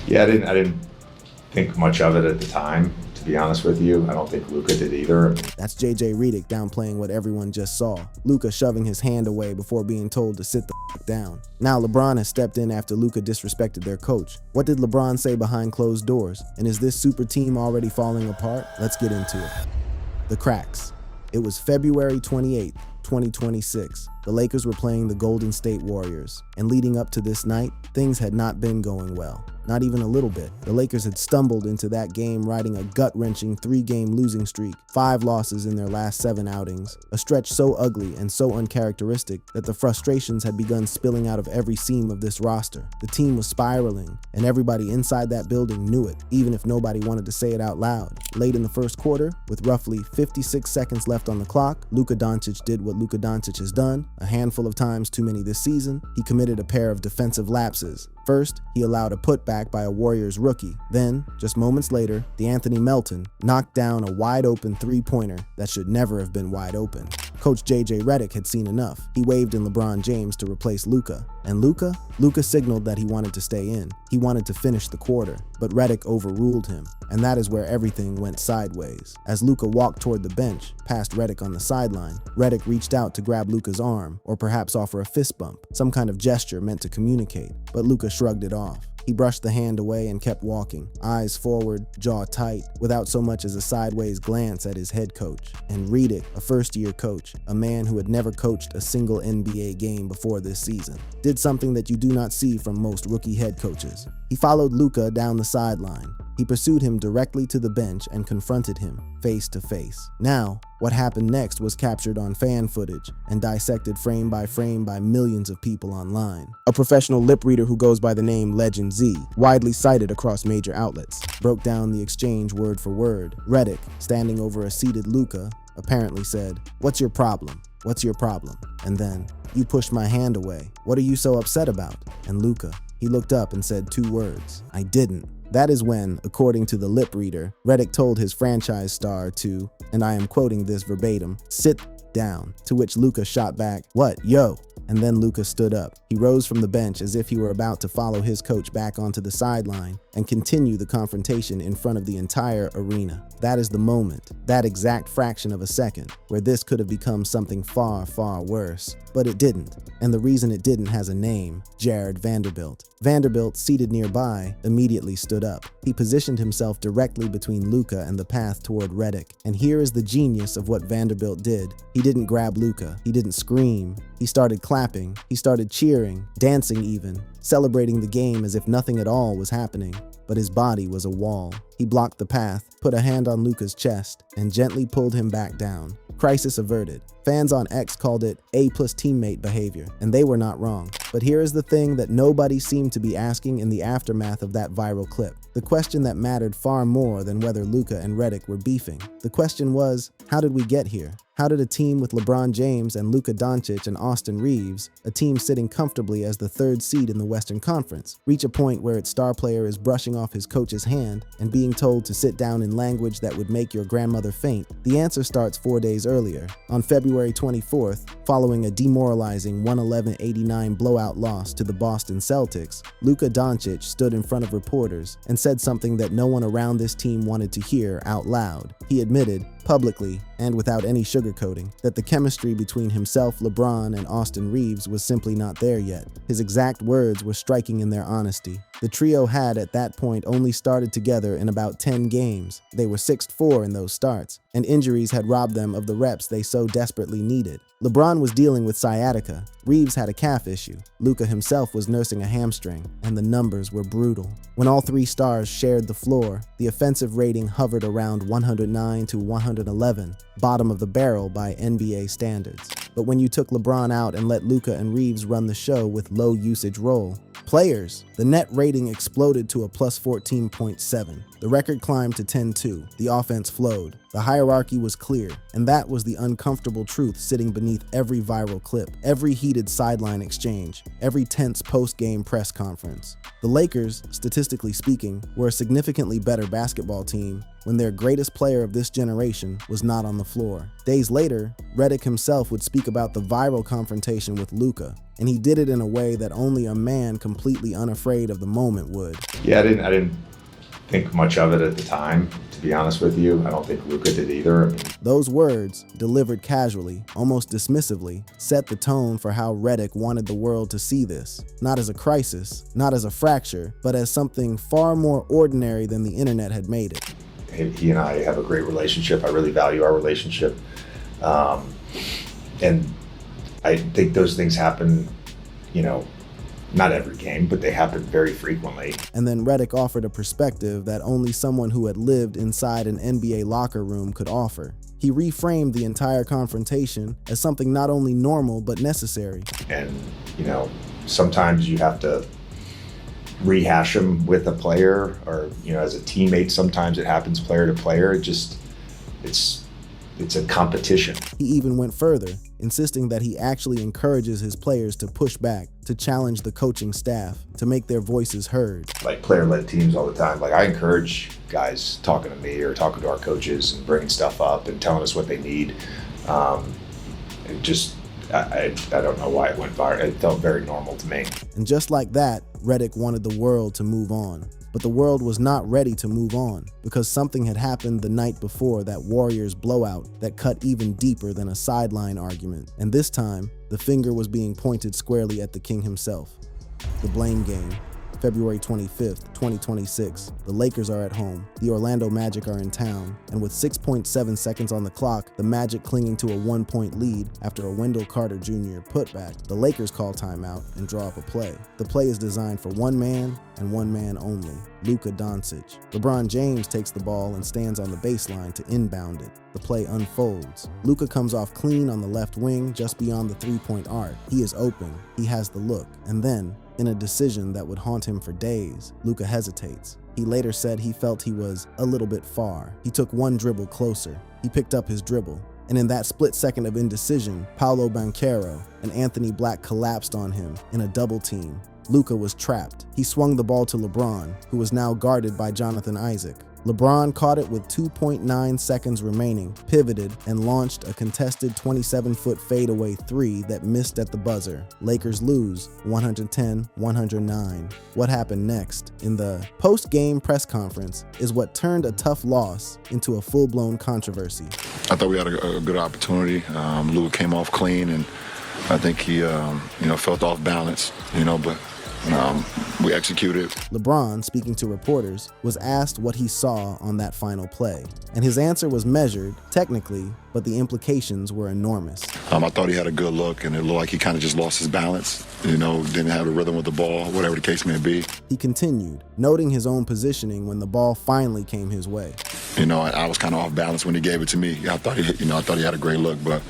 Yeah, I didn't think much of it at the time, to be honest with you. I don't think Luka did either. That's JJ Redick downplaying what everyone just saw. Luka shoving his hand away before being told to sit the f down. Now LeBron has stepped in after Luka disrespected their coach. What did LeBron say behind closed doors? And is this super team already falling apart? Let's get into it. The cracks. It was February 28th, 2026. The Lakers were playing the Golden State Warriors, and leading up to this night, things had not been going well. Not even a little bit. The Lakers had stumbled into that game riding a gut-wrenching 3-game losing streak, 5 losses in their last 7 outings, a stretch so ugly and so uncharacteristic that the frustrations had begun spilling out of every seam of this roster. The team was spiraling, and everybody inside that building knew it, even if nobody wanted to say it out loud. Late in the first quarter, with roughly 56 seconds left on the clock, Luka Doncic did what Luka Doncic has done, a handful of times too many this season. He committed a pair of defensive lapses. First, he allowed a putback by a Warriors rookie. Then, just moments later, DeAnthony Melton knocked down a wide-open three-pointer that should never have been wide open. Coach JJ Redick had seen enough. He waved in LeBron James to replace Luka. And Luka signaled that he wanted to stay in. He wanted to finish the quarter, but Redick overruled him. And that is where everything went sideways. As Luka walked toward the bench, past Redick on the sideline, Redick reached out to grab Luka's arm, or perhaps offer a fist bump, some kind of gesture meant to communicate, but Luka shrugged it off. He brushed the hand away and kept walking, eyes forward, jaw tight, without so much as a sideways glance at his head coach. And Redick, a first-year coach, a man who had never coached a single NBA game before this season, did something that you do not see from most rookie head coaches. He followed Luka down the sideline. He pursued him directly to the bench and confronted him, face to face. Now, what happened next was captured on fan footage and dissected frame by millions of people online. A professional lip reader who goes by the name Legend Z, widely cited across major outlets, broke down the exchange word for word. Redick, standing over a seated Luka, apparently said, "What's your problem? What's your problem?" And then, "You pushed my hand away. What are you so upset about?" And Luka, he looked up and said 2 words, "I didn't." That is when, according to the lip reader, Redick told his franchise star to, and I am quoting this verbatim, "sit down," to which Luka shot back, "What, yo?" And then Luka stood up. He rose from the bench as if he were about to follow his coach back onto the sideline and continue the confrontation in front of the entire arena. That is the moment, that exact fraction of a second, where this could have become something far, far worse. But it didn't. And the reason it didn't has a name: Jared Vanderbilt. Vanderbilt, seated nearby, immediately stood up. He positioned himself directly between Luka and the path toward Redick. And here is the genius of what Vanderbilt did. He didn't grab Luka. He didn't scream. He started clapping. He started cheering, dancing even, celebrating the game as if nothing at all was happening. But his body was a wall. He blocked the path, put a hand on Luka's chest, and gently pulled him back down. Crisis averted. Fans on X called it A+ teammate behavior, and they were not wrong. But here is the thing that nobody seemed to be asking in the aftermath of that viral clip. The question that mattered far more than whether Luka and Redick were beefing. The question was, how did we get here? How did a team with LeBron James and Luka Doncic and Austin Reeves, a team sitting comfortably as the 3rd seed in the Western Conference, reach a point where its star player is brushing off his coach's hand and being told to sit down in language that would make your grandmother faint? The answer starts 4 days earlier. On February 24th, following a demoralizing 111-89 blowout loss to the Boston Celtics, Luka Doncic stood in front of reporters and said something that no one around this team wanted to hear out loud. He admitted, publicly and without any sugarcoating, that the chemistry between himself, LeBron, and Austin Reeves was simply not there yet. His exact words were striking in their honesty. The trio had, at that point, only started together in about 10 games. They were 6-4 in those starts, and injuries had robbed them of the reps they so desperately needed. LeBron was dealing with sciatica. Reeves had a calf issue. Luka himself was nursing a hamstring, and the numbers were brutal. When all 3 stars shared the floor, the offensive rating hovered around 109 to 111, bottom of the barrel by NBA standards. But when you took LeBron out and let Luka and Reeves run the show with low usage role players, the net rating exploded to a plus 14.7. The record climbed to 10-2. The offense flowed. The hierarchy was clear, and that was the uncomfortable truth sitting beneath every viral clip, every heated sideline exchange, every tense post-game press conference. The Lakers, statistically speaking, were a significantly better basketball team when their greatest player of this generation was not on the floor. Days later, Redick himself would speak about the viral confrontation with Luka. and he did it in a way that only a man completely unafraid of the moment would. Yeah, I didn't think much of it at the time, to be honest with you. I don't think Luka did either. Those words, delivered casually, almost dismissively, set the tone for how Redick wanted the world to see this. Not as a crisis, not as a fracture, but as something far more ordinary than the internet had made it. He and I have a great relationship. I really value our relationship. And I think those things happen, not every game, but they happen very frequently. And then Redick offered a perspective that only someone who had lived inside an NBA locker room could offer. He reframed the entire confrontation as something not only normal, but necessary. And, sometimes you have to rehash them with a player or, as a teammate, sometimes it happens player to player. It's a competition. He even went further, insisting that he actually encourages his players to push back, to challenge the coaching staff, to make their voices heard. Like player-led teams all the time. Like I encourage guys talking to me or talking to our coaches and bringing stuff up and telling us what they need. I don't know why it went viral. It felt very normal to me. And just like that, Redick wanted the world to move on. But the world was not ready to move on because something had happened the night before that Warriors blowout that cut even deeper than a sideline argument. And this time, the finger was being pointed squarely at the king himself. The blame game. February 25th, 2026. The Lakers are at home. The Orlando Magic are in town. And with 6.7 seconds on the clock, the Magic clinging to a 1-point lead after a Wendell Carter Jr. putback, the Lakers call timeout and draw up a play. The play is designed for one man and one man only, Luka Doncic. LeBron James takes the ball and stands on the baseline to inbound it. The play unfolds. Luka comes off clean on the left wing just beyond the three-point arc. He is open. He has the look. And then, in a decision that would haunt him for days, Luka hesitates. He later said he felt he was a little bit far. He took one dribble closer. He picked up his dribble. And in that split second of indecision, Paolo Banchero and Anthony Black collapsed on him in a double team. Luka was trapped. He swung the ball to LeBron, who was now guarded by Jonathan Isaac. LeBron caught it with 2.9 seconds remaining, pivoted, and launched a contested 27-foot fadeaway three that missed at the buzzer. Lakers lose 110-109. What happened next in the post-game press conference is what turned a tough loss into a full-blown controversy. I thought we had a good opportunity. Luka came off clean, and I think he, felt off balance, but we executed. LeBron, speaking to reporters, was asked what he saw on that final play. And his answer was measured, technically, but the implications were enormous. I thought he had a good look, and it looked like he kind of just lost his balance, didn't have a rhythm with the ball, whatever the case may be. He continued, noting his own positioning when the ball finally came his way. I was kind of off balance when he gave it to me. I thought he had a great look, but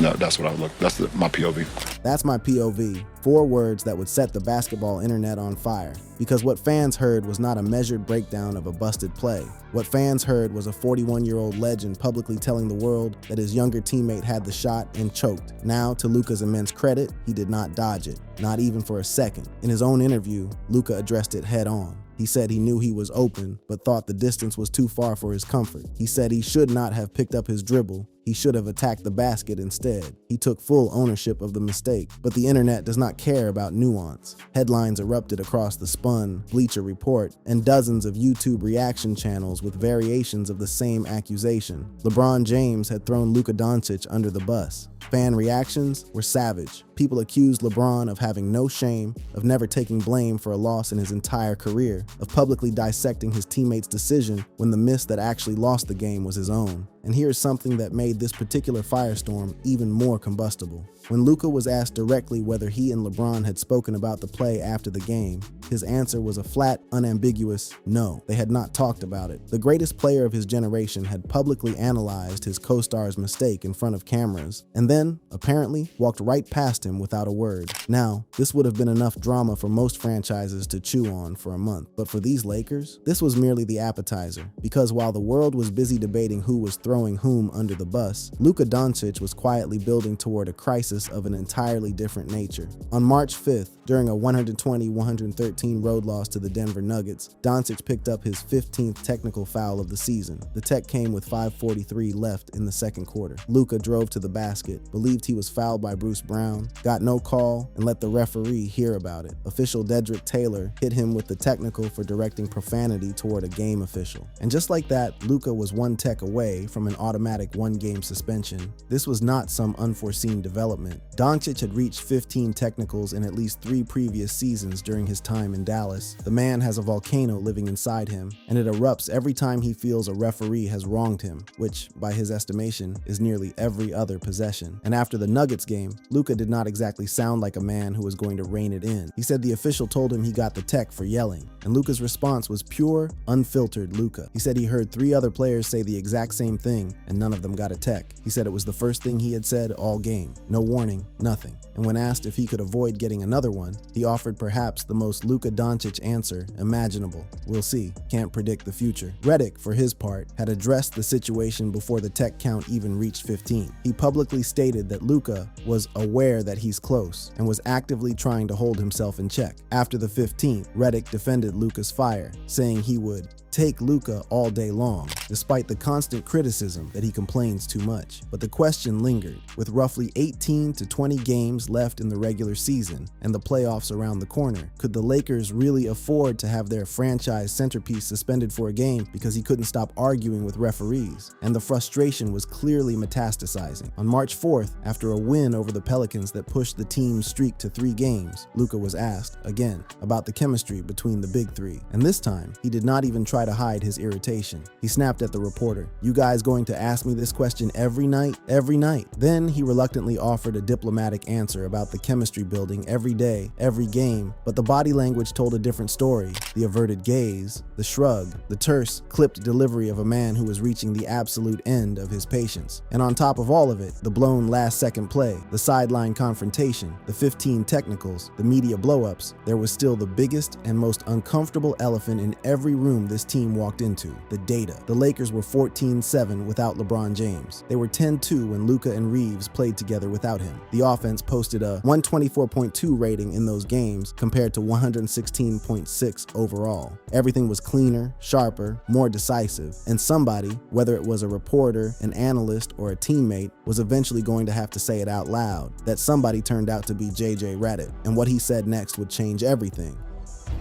no, that's what I look. That's my POV. That's my POV. 4 words that would set the basketball internet on fire. Because what fans heard was not a measured breakdown of a busted play. What fans heard was a 41-year-old legend publicly telling the world that his younger teammate had the shot and choked. Now, to Luka's immense credit, he did not dodge it, not even for a second. In his own interview, Luka addressed it head on. He said he knew he was open, but thought the distance was too far for his comfort. He said he should not have picked up his dribble. He should have attacked the basket instead. He took full ownership of the mistake. But the internet does not care about nuance. Headlines erupted across the Spun, Bleacher Report, and dozens of YouTube reaction channels with variations of the same accusation. LeBron James had thrown Luka Doncic under the bus. Fan reactions were savage. People accused LeBron of having no shame, of never taking blame for a loss in his entire career, of publicly dissecting his teammates' decision when the miss that actually lost the game was his own. And here's something that made this particular firestorm even more combustible. When Luka was asked directly whether he and LeBron had spoken about the play after the game, his answer was a flat, unambiguous no. They had not talked about it. The greatest player of his generation had publicly analyzed his co-star's mistake in front of cameras, and then, apparently, walked right past him without a word. Now, this would have been enough drama for most franchises to chew on for a month, but for these Lakers, this was merely the appetizer, because while the world was busy debating who was throwing throwing whom under the bus, Luka Doncic was quietly building toward a crisis of an entirely different nature. On March 5th, during a 120-113 road loss to the Denver Nuggets, Doncic picked up his 15th technical foul of the season. The tech came with 5:43 left in the second quarter. Luka drove to the basket, believed he was fouled by Bruce Brown, got no call, and let the referee hear about it. Official Dedrick Taylor hit him with the technical for directing profanity toward a game official. And just like that, Luka was one tech away from an automatic one-game suspension. This was not some unforeseen development. Doncic had reached 15 technicals in at least 3 previous seasons during his time in Dallas. The man has a volcano living inside him, and it erupts every time he feels a referee has wronged him, which, by his estimation, is nearly every other possession. And after the Nuggets game, Luka did not exactly sound like a man who was going to rein it in. He said the official told him he got the tech for yelling, and Luka's response was pure, unfiltered Luka. He said he heard 3 other players say the exact same thing, and none of them got a tech. He said it was the first thing he had said all game. No warning, nothing. And when asked if he could avoid getting another one, he offered perhaps the most Luka Doncic answer imaginable. We'll see. Can't predict the future. Redick, for his part, had addressed the situation before the tech count even reached 15. He publicly stated that Luka was aware that he's close and was actively trying to hold himself in check. After the 15th, Redick defended Luka's fire, saying he would take Luka all day long, despite the constant criticism that he complains too much. But the question lingered. With roughly 18 to 20 games left in the regular season and the playoffs around the corner, could the Lakers really afford to have their franchise centerpiece suspended for a game because he couldn't stop arguing with referees? And the frustration was clearly metastasizing. On March 4th, after a win over the Pelicans that pushed the team's streak to 3 games, Luka was asked, again, about the chemistry between the big 3. And this time, he did not even try to hide his irritation. He snapped at the reporter, "You guys going to ask me this question every night?" Every night. Then he reluctantly offered a diplomatic answer about the chemistry building every day, every game, but the body language told a different story. The averted gaze, the shrug, the terse, clipped delivery of a man who was reaching the absolute end of his patience. And on top of all of it, the blown last-second play, the sideline confrontation, the 15 technicals, the media blow-ups, there was still the biggest and most uncomfortable elephant in every room this team walked into: the data. The Lakers were 14-7 without LeBron James. They were 10-2 when Luka and Reeves played together without him. The offense posted a 124.2 rating in those games compared to 116.6 overall. Everything was cleaner, sharper, more decisive, and somebody, whether it was a reporter, an analyst, or a teammate, was eventually going to have to say it out loud. That somebody turned out to be JJ Redick, and what he said next would change everything.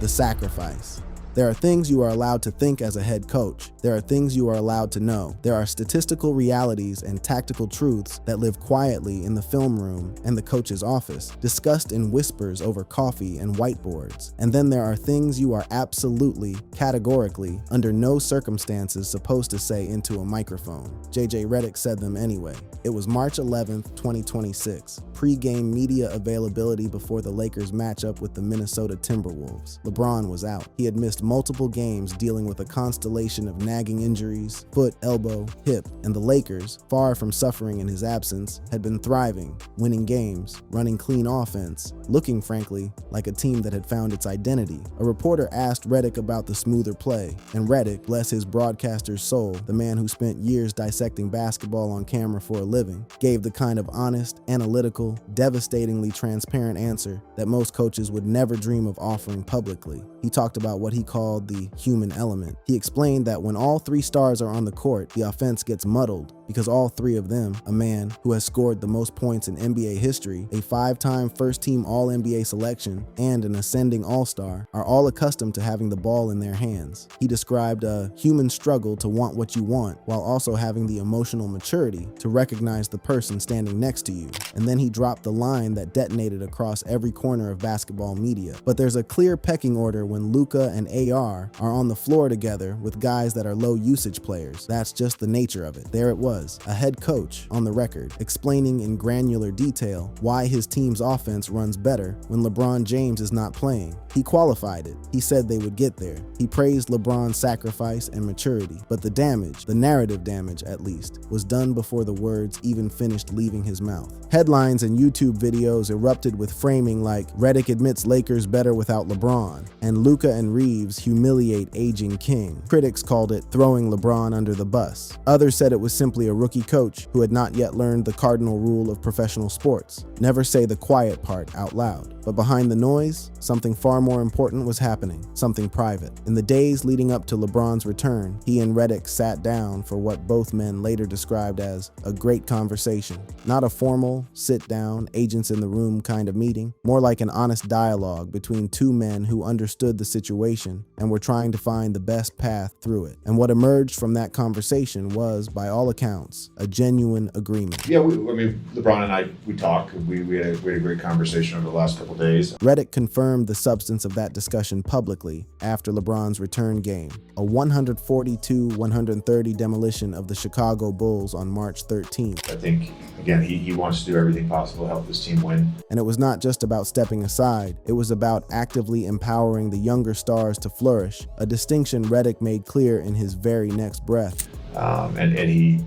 The sacrifice. There are things you are allowed to think as a head coach. There are things you are allowed to know. There are statistical realities and tactical truths that live quietly in the film room and the coach's office, discussed in whispers over coffee and whiteboards. And then there are things you are absolutely, categorically, under no circumstances supposed to say into a microphone. JJ Redick said them anyway. It was March 11th, 2026. Pre-game media availability before the Lakers matchup with the Minnesota Timberwolves. LeBron was out. He had missed multiple games dealing with a constellation of nagging injuries, foot, elbow, hip, and the Lakers, far from suffering in his absence, had been thriving, winning games, running clean offense, looking, frankly, like a team that had found its identity. A reporter asked Redick about the smoother play, and Redick, bless his broadcaster's soul, the man who spent years dissecting basketball on camera for a living, gave the kind of honest, analytical, devastatingly transparent answer that most coaches would never dream of offering publicly. He talked about what he called the human element. He explained that when all 3 stars are on the court, the offense gets muddled because all 3 of them, a man who has scored the most points in NBA history, a 5-time first-team All-NBA selection, and an ascending All-Star, are all accustomed to having the ball in their hands. He described a human struggle to want what you want while also having the emotional maturity to recognize the person standing next to you. And then he dropped the line that detonated across every corner of basketball media. But there's a clear pecking order when Luka and AR are on the floor together with guys that are low-usage players. That's just the nature of it. There it was, a head coach on the record, explaining in granular detail why his team's offense runs better when LeBron James is not playing. He qualified it. He said they would get there. He praised LeBron's sacrifice and maturity. But the damage, the narrative damage at least, was done before the words even finished leaving his mouth. Headlines and YouTube videos erupted with framing like, "Redick admits Lakers better without LeBron," and "Luka and Reeves Reeves humiliate aging king. Critics called it throwing LeBron under the bus. Others said it was simply a rookie coach who had not yet learned the cardinal rule of professional sports: never say the quiet part out loud. But behind the noise, something far more important was happening, something private. In the days leading up to LeBron's return, he and Redick sat down for what both men later described as a great conversation. Not a formal, sit-down, agents-in-the-room kind of meeting, more like an honest dialogue between two men who understood the situation and were trying to find the best path through it. And what emerged from that conversation was, by all accounts, a genuine agreement. Yeah, LeBron and I, we talk. We had a great conversation over the last couple days. Redick confirmed the substance of that discussion publicly after LeBron's return game, a 142-130 demolition of the Chicago Bulls on March 13th. I think, again, he wants to do everything possible to help this team win. And it was not just about stepping aside, it was about actively empowering the younger stars to flourish, a distinction Redick made clear in his very next breath. And he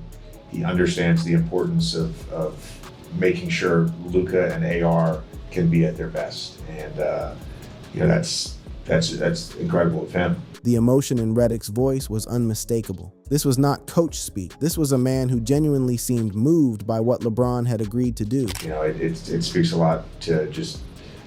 understands the importance of making sure Luka and AR can be at their best. And that's incredible of him. The emotion in Redick's voice was unmistakable. This was not coach speak. This was a man who genuinely seemed moved by what LeBron had agreed to do. It speaks a lot to just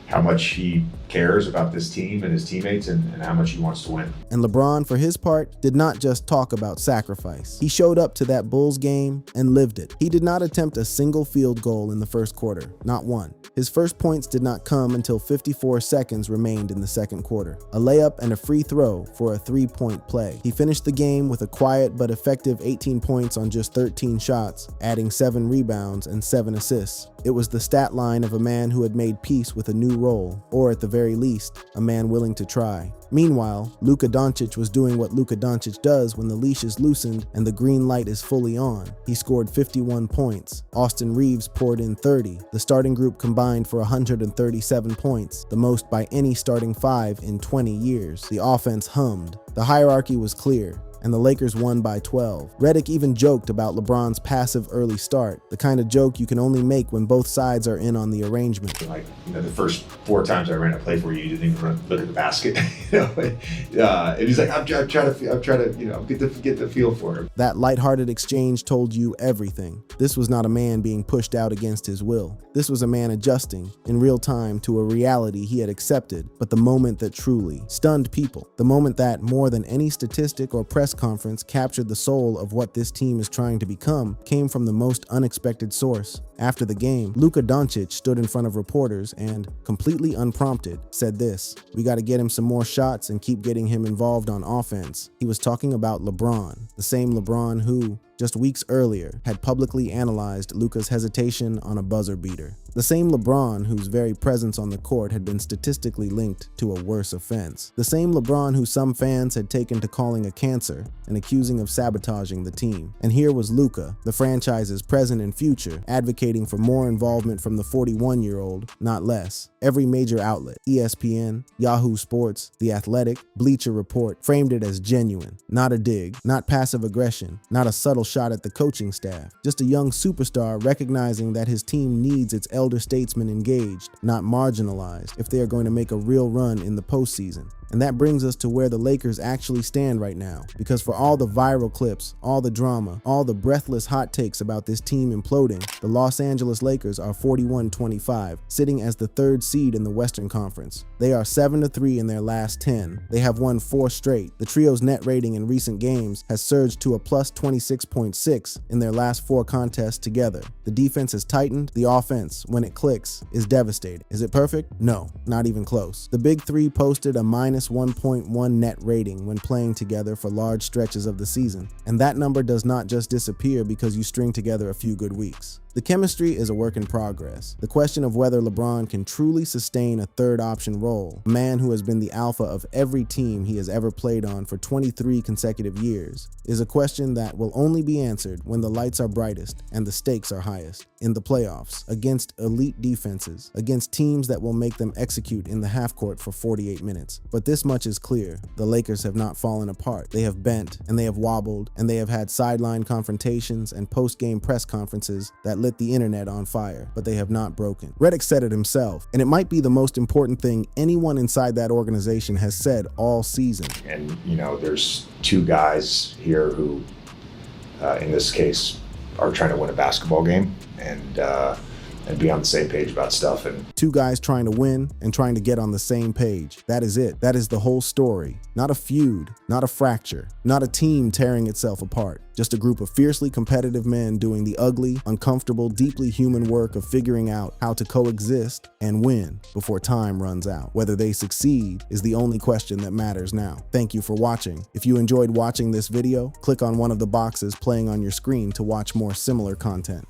how much he cares about this team and his teammates and how much he wants to win. And LeBron, for his part, did not just talk about sacrifice. He showed up to that Bulls game and lived it. He did not attempt a single field goal in the first quarter, not one. His first points did not come until 54 seconds remained in the second quarter. A layup and a free throw for a 3-point play. He finished the game with a quiet but effective 18 points on just 13 shots, adding 7 rebounds and 7 assists. It was the stat line of a man who had made peace with a new role, or at the very least, a man willing to try. Meanwhile, Luka Doncic was doing what Luka Doncic does when the leash is loosened and the green light is fully on. He scored 51 points. Austin Reeves poured in 30. The starting group combined for 137 points, the most by any starting 5 in 20 years. The offense hummed. The hierarchy was clear, and the Lakers won by 12. Redick even joked about LeBron's passive early start, the kind of joke you can only make when both sides are in on the arrangement. The first 4 times I ran a play for you, you didn't even look at the basket. And he's like, I'm trying to get the feel for him. That lighthearted exchange told you everything. This was not a man being pushed out against his will. This was a man adjusting in real time to a reality he had accepted, but the moment that truly stunned people, the moment that, more than any statistic or press conference, captured the soul of what this team is trying to become, came from the most unexpected source. After the game, Luka Doncic stood in front of reporters and, completely unprompted, said this: "We got to get him some more shots and keep getting him involved on offense." He was talking about LeBron, the same LeBron who, just weeks earlier, had publicly analyzed Luka's hesitation on a buzzer beater. The same LeBron whose very presence on the court had been statistically linked to a worse offense. The same LeBron who some fans had taken to calling a cancer and accusing of sabotaging the team. And here was Luka, the franchise's present and future, advocating for more involvement from the 41-year-old, not less. Every major outlet, ESPN, Yahoo Sports, The Athletic, Bleacher Report, framed it as genuine, not a dig, not passive aggression, not a subtle shot at the coaching staff, just a young superstar recognizing that his team needs its elder statesmen engaged, not marginalized, if they are going to make a real run in the postseason. And that brings us to where the Lakers actually stand right now, because for all the viral clips, all the drama, all the breathless hot takes about this team imploding, the Los Angeles Lakers are 41-25, sitting as the 3rd seed in the Western Conference. They are 7-3 in their last 10. They have won 4 straight. The trio's net rating in recent games has surged to a plus 26.6 in their last 4 contests together. The defense has tightened. The offense, when it clicks, is devastating. Is it perfect? No, not even close. The Big Three posted a minus 1.1 net rating when playing together for large stretches of the season, and that number does not just disappear because you string together a few good weeks. The chemistry is a work in progress. The question of whether LeBron can truly sustain a third option role, a man who has been the alpha of every team he has ever played on for 23 consecutive years, is a question that will only be answered when the lights are brightest and the stakes are highest. In the playoffs, against elite defenses, against teams that will make them execute in the half court for 48 minutes. But this much is clear: the Lakers have not fallen apart. They have bent, and they have wobbled, and they have had sideline confrontations and post-game press conferences that lit the internet on fire, but they have not broken. Redick said it himself, and it might be the most important thing anyone inside that organization has said all season. And, there's two guys here who, in this case, are trying to win a basketball game and be on the same page about stuff. And two guys trying to win and trying to get on the same page. That is it. That is the whole story. Not a feud, not a fracture, not a team tearing itself apart. Just a group of fiercely competitive men doing the ugly, uncomfortable, deeply human work of figuring out how to coexist and win before time runs out. Whether they succeed is the only question that matters now. Thank you for watching. If you enjoyed watching this video, click on one of the boxes playing on your screen to watch more similar content.